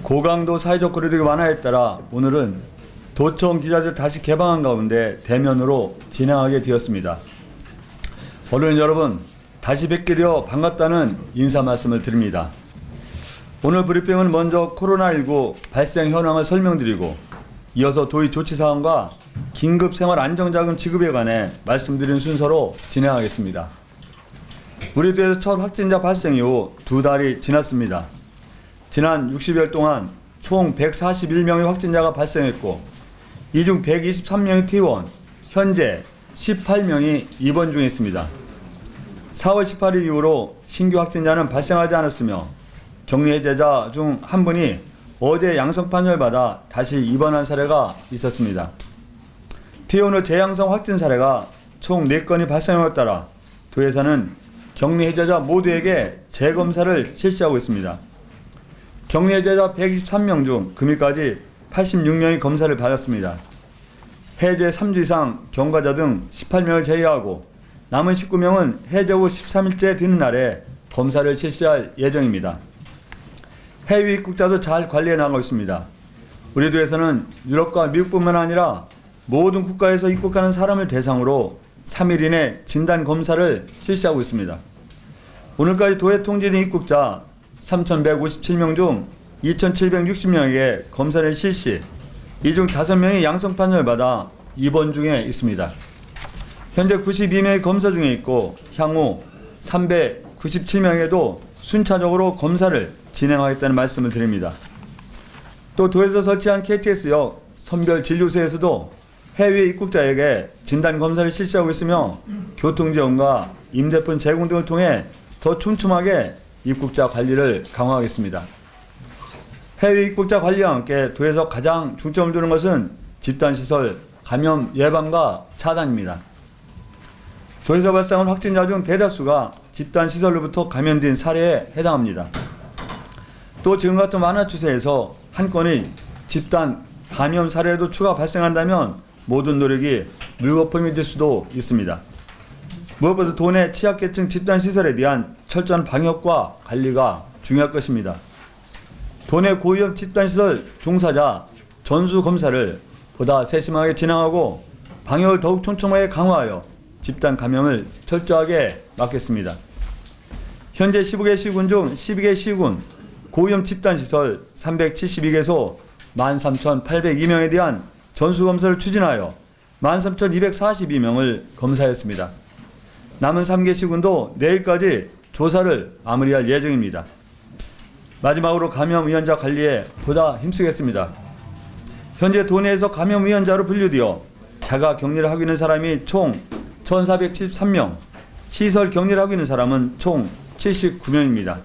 고강도 사회적 거리두기 완화에 따라 오늘은 도청 기자재 다시 개방한 가운데 대면으로 진행하게 되었습니다. 언론 여러분, 다시 뵙게 되어 반갑다는 인사 말씀을 드립니다. 오늘 브리핑은 먼저 코로나19 발생 현황을 설명드리고 이어서 도의 조치사항과 긴급 생활 안정자금 지급에 관해 말씀드린 순서로 진행하겠습니다. 우리 도에서 첫 확진자 발생 이후 2달이 지났습니다. 지난 60일 동안 총 141명의 확진자가 발생했고 이 중 123명이 퇴원, 현재 18명이 입원 중에 있습니다. 4월 18일 이후로 신규 확진자는 발생하지 않았으며 격리 해제자 중 한 분이 어제 양성 판정을 받아 다시 입원한 사례가 있었습니다. 퇴원 후 재양성 확진 사례가 총 4건이 발생함에 따라 도에서는 격리 해제자 모두에게 재검사를 실시하고 있습니다. 격리 해제자 123명 중 금일까지 86명이 검사를 받았습니다. 해제 3주 이상 경과자 등 18명을 제외하고 남은 19명은 해제 후 13일째 되는 날에 검사를 실시할 예정입니다. 해외 입국자도 잘 관리해 나가고 있습니다. 우리 도에서는 유럽과 미국뿐만 아니라 모든 국가에서 입국하는 사람을 대상으로 3일 이내 진단 검사를 실시하고 있습니다. 오늘까지 도에 통지된 입국자 3,157명 중 2,760명에게 검사를 실시, 이 중 5명이 양성 판정을 받아 입원 중에 있습니다. 현재 92명의 검사 중에 있고 향후 397명에도 순차적으로 검사를 진행하겠다는 말씀을 드립니다. 또 도에서 설치한 KTX역 선별진료소에서도 해외 입국자에게 진단검사를 실시하고 있으며 교통지원과 임대폰 제공 등을 통해 더 촘촘하게 입국자 관리를 강화하겠습니다. 해외 입국자 관리와 함께 도에서 가장 중점을 두는 것은 집단시설 감염 예방과 차단입니다. 도에서 발생한 확진자 중 대다수가 집단시설로부터 감염된 사례에 해당합니다. 또 지금 같은 완화 추세에서 한 건의 집단 감염 사례도 추가 발생한다면 모든 노력이 물거품이 될 수도 있습니다. 무엇보다 도내 취약계층 집단시설에 대한 철저한 방역과 관리가 중요할 것입니다. 도내 고위험 집단시설 종사자 전수검사를 보다 세심하게 진행하고 방역을 더욱 촘촘하게 강화하여 집단 감염을 철저하게 막겠습니다. 현재 15개 시군 중 12개 시군 고위험 집단시설 372개소 13,802명에 대한 전수검사를 추진하여 13,242명을 검사했습니다. 남은 3개 시군도 내일까지 조사를 마무리할 예정입니다. 마지막으로 감염 위험자 관리에 보다 힘쓰겠습니다. 현재 도내에서 감염 위험자로 분류되어 자가 격리를 하고 있는 사람이 총 1,473명, 시설 격리를 하고 있는 사람은 총 79명입니다.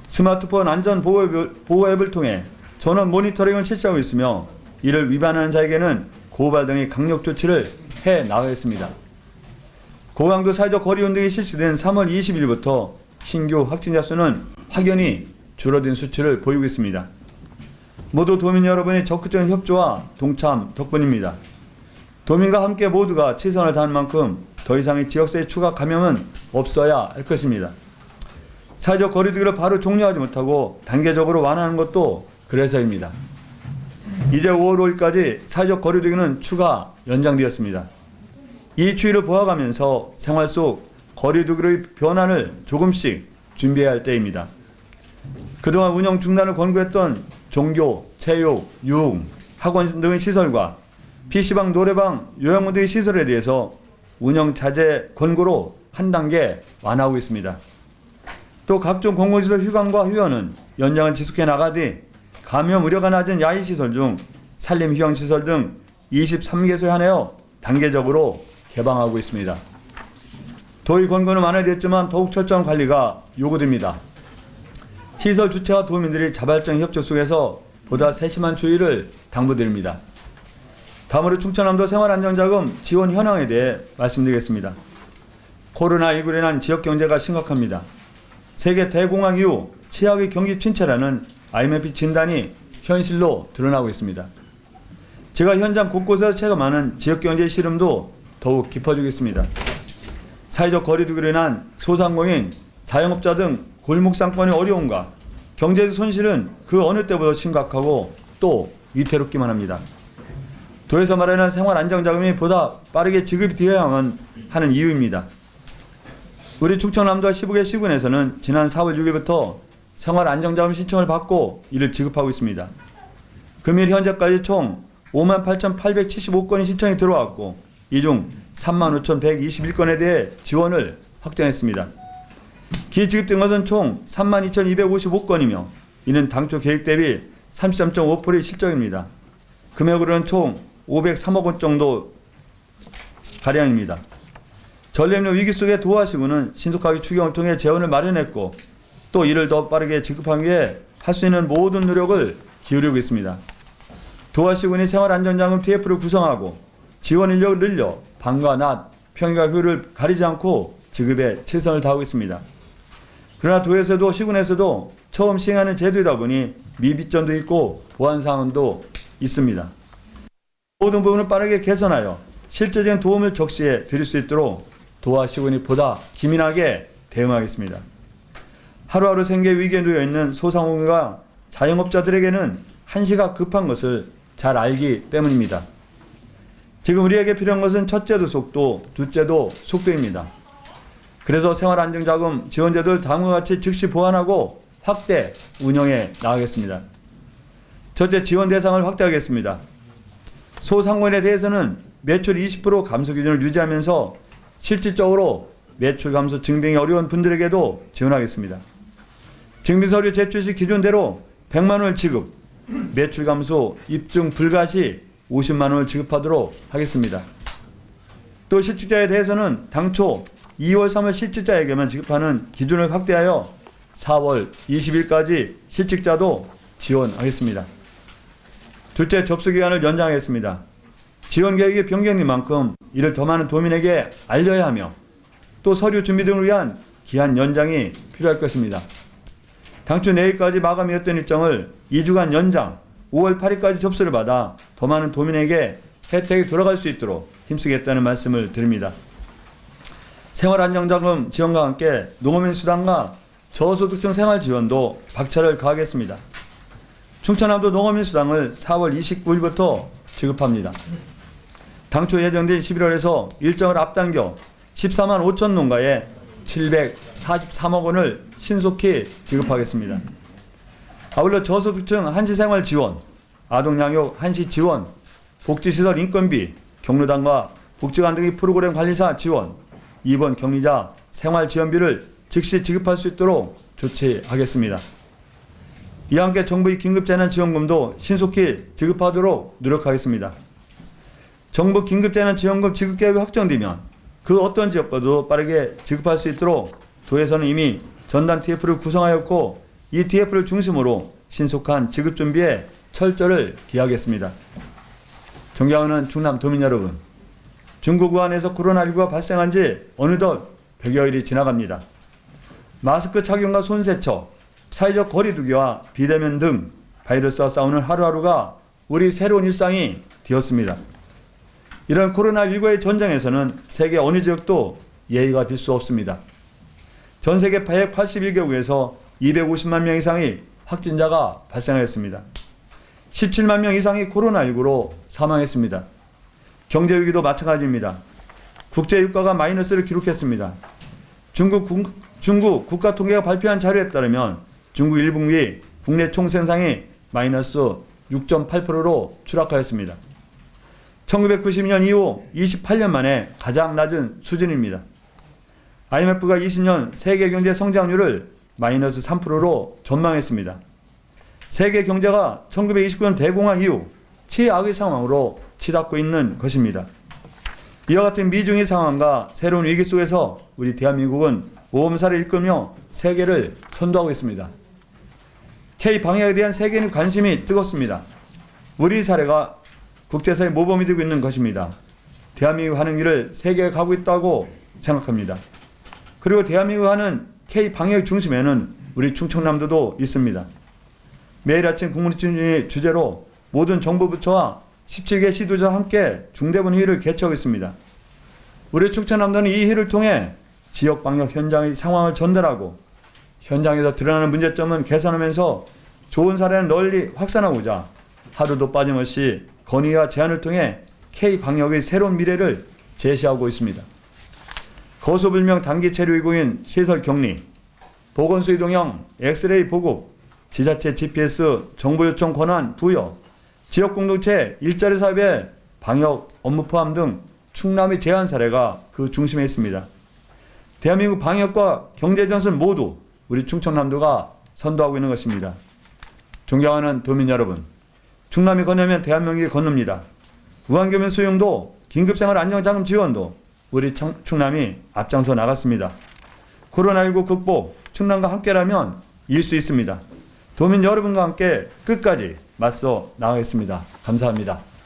스마트폰 안전 보호 앱을 통해 전원 모니터링을 실시하고 있으며 이를 위반하는 자에게는 고발 등의 강력 조치를 해 나가겠습니다. 고강도 사회적 거리 운동이 실시된 3월 20일부터 신규 확진자 수는 확연히 줄어든 수치를 보이고 있습니다. 모두 도민 여러분의 적극적인 협조와 동참 덕분입니다. 도민과 함께 모두가 최선을 다한 만큼 더 이상의 지역사회 추가 감염은 없어야 할 것입니다. 사회적 거리두기를 바로 종료하지 못하고 단계적으로 완화하는 것도 그래서입니다. 이제 5월 5일까지 사회적 거리두기는 추가 연장되었습니다. 이 추이를 보아가면서 생활 속 거리두기의 변화를 조금씩 준비해야 할 때입니다. 그동안 운영 중단을 권고했던 종교, 체육, 유흥, 학원 등의 시설과 PC방, 노래방, 요양원 등의 시설에 대해서 운영 자제 권고로 한 단계 완화하고 있습니다. 또 각종 공공시설 휴관과 휴원은 연장을 지속해 나가되 감염 우려가 낮은 야외시설 중 산림휴양시설 등 23개소에 한하여 단계적으로 개방하고 있습니다. 도의 권고는 완화됐지만 더욱 철저한 관리가 요구됩니다. 시설 주체와 도민들이 자발적인 협조 속에서 보다 세심한 주의를 당부드립니다. 다음으로 충청남도 생활안정자금 지원 현황에 대해 말씀드리겠습니다. 코로나19로 인한 지역경제가 심각합니다. 세계 대공황 이후 최악의 경기 침체라는 IMF 진단이 현실로 드러나고 있습니다. 제가 현장 곳곳에서 체감하는 지역경제의 시름도 더욱 깊어지겠습니다. 사회적 거리두기로 인한 소상공인, 자영업자 등 골목 상권의 어려움과 경제적 손실은 그 어느 때보다 심각하고 또 위태롭기만 합니다. 도에서 마련한 생활안정자금이 보다 빠르게 지급이 되어야만 하는 이유입니다. 우리 충청남도와 15개 시군에서는 지난 4월 6일부터 생활안정자금 신청을 받고 이를 지급하고 있습니다. 금일 현재까지 총 58,875건이 신청이 들어왔고 이 중 35,121건에 대해 지원을 확정했습니다. 기지급된 것은 총 32,255건이며 이는 당초 계획 대비 33.5%의 실적입니다. 금액으로는 총 503억 원 정도 가량입니다. 전례없는 위기 속에 도하시군은 신속하게 추경을 통해 재원을 마련했고 또 이를 더 빠르게 지급하기 위해 할 수 있는 모든 노력을 기울이고 있습니다. 도하시군이 생활안정자금 TF를 구성하고 지원 인력을 늘려 밤과 낮, 평일과 휴일을 가리지 않고 지급에 최선을 다하고 있습니다. 그러나 도에서도 시군에서도 처음 시행하는 제도이다 보니 미비점도 있고 보완 사항도 있습니다. 모든 부분을 빠르게 개선하여 실질적인 도움을 적시해 드릴 수 있도록 도하시군이 보다 기민하게 대응하겠습니다. 하루하루 생계 위기에 놓여 있는 소상공인과 자영업자들에게는 한시가 급한 것을 잘 알기 때문입니다. 지금 우리에게 필요한 것은 첫째도 속도, 둘째도 속도입니다. 그래서 생활안정자금 지원제도를 다음과 같이 즉시 보완하고 확대 운영해 나가겠습니다. 첫째, 지원 대상을 확대하겠습니다. 소상공인에 대해서는 매출 20% 감소 기준을 유지하면서 실질적으로 매출 감소 증빙이 어려운 분들에게도 지원하겠습니다. 증빙서류 제출 시 기준대로 100만 원을 지급, 매출 감소 입증 불가 시 50만 원을 지급하도록 하겠습니다. 또 실직자에 대해서는 당초 2월 3월 실직자에게만 지급하는 기준을 확대하여 4월 20일까지 실직자도 지원하겠습니다. 둘째, 접수기간을 연장하겠습니다. 지원 계획의 변경인 만큼 이를 더 많은 도민에게 알려야 하며 또 서류 준비 등을 위한 기한 연장이 필요할 것입니다. 당초 내일까지 마감이었던 일정을 2주간 연장 5월 8일까지 접수를 받아 더 많은 도민에게 혜택이 돌아갈 수 있도록 힘쓰겠다는 말씀을 드립니다. 생활안정자금 지원과 함께 농어민 수당과 저소득층 생활지원도 박차를 가하겠습니다. 충청남도 농어민 수당을 4월 29일부터 지급합니다. 당초 예정된 11월에서 일정을 앞당겨 14만 5천 농가에 743억 원을 신속히 지급하겠습니다. 아울러 저소득층 한시생활 지원, 아동양육 한시 지원, 복지시설 인건비, 경로당과 복지관 등의 프로그램 관리사 지원, 입원 격리자 생활지원비를 즉시 지급할 수 있도록 조치하겠습니다. 이와 함께 정부의 긴급재난지원금도 신속히 지급하도록 노력하겠습니다. 정부 긴급재난지원금 지급계획이 확정되면 그 어떤 지역과도 빠르게 지급할 수 있도록 도에서는 이미 전담 TF를 구성하였고 이 TF를 중심으로 신속한 지급 준비에 철저를 기하겠습니다. 존경하는 충남 도민 여러분, 중국 우한에서 코로나19가 발생한 지 어느덧 100여일이 지나갑니다. 마스크 착용과 손 세척, 사회적 거리 두기와 비대면 등 바이러스와 싸우는 하루하루가 우리 새로운 일상이 되었습니다. 이런 코로나19의 전쟁에서는 세계 어느 지역도 예의가 될 수 없습니다. 전 세계 181개국에서 250만 명 이상의 확진자가 발생하였습니다. 17만 명 이상이 코로나19로 사망했습니다. 경제위기도 마찬가지입니다. 국제유가가 마이너스를 기록했습니다. 중국 국가통계가 발표한 자료에 따르면 중국 1분기 국내 총생산이 마이너스 6.8%로 추락하였습니다. 1992년 이후 28년 만에 가장 낮은 수준입니다. IMF가 20년 세계 경제 성장률을 마이너스 3%로 전망했습니다. 세계 경제가 1929년 대공황 이후 최악의 상황으로 치닫고 있는 것입니다. 이와 같은 미중의 상황과 새로운 위기 속에서 우리 대한민국은 모험사를 이끌며 세계를 선도하고 있습니다. K-방역에 대한 세계인의 관심이 뜨겁습니다. 우리 사례가 국제사회 모범이 되고 있는 것입니다. 대한민국 하는 길을 세계에 가고 있다고 생각합니다. 그리고 대한민국 하는 K-방역 중심에는 우리 충청남도도 있습니다. 매일 아침 국무총리 주재로 모든 정부 부처와 17개 시도자와 함께 중대본 회의를 개최하고 있습니다. 우리 충청남도는 이 회의를 통해 지역 방역 현장의 상황을 전달하고 현장에서 드러나는 문제점은 개선하면서 좋은 사례는 널리 확산하고자 하루도 빠짐없이 건의와 제안을 통해 K-방역의 새로운 미래를 제시하고 있습니다. 거소불명 단기 체류 이국인 시설 격리, 보건소 이동형 엑스레이 보급, 지자체 GPS 정보 요청 권한 부여, 지역 공동체 일자리 사업의 방역 업무 포함 등 충남의 제안 사례가 그 중심에 있습니다. 대한민국 방역과 경제 전선 모두 우리 충청남도가 선도하고 있는 것입니다. 존경하는 도민 여러분, 충남이 건너면 대한민국이 건넙니다. 무한교면 수용도 긴급생활 안정자금 지원도 우리 충남이 앞장서 나갔습니다. 코로나19 극복, 충남과 함께라면 이길 수 있습니다. 도민 여러분과 함께 끝까지 맞서 나가겠습니다. 감사합니다.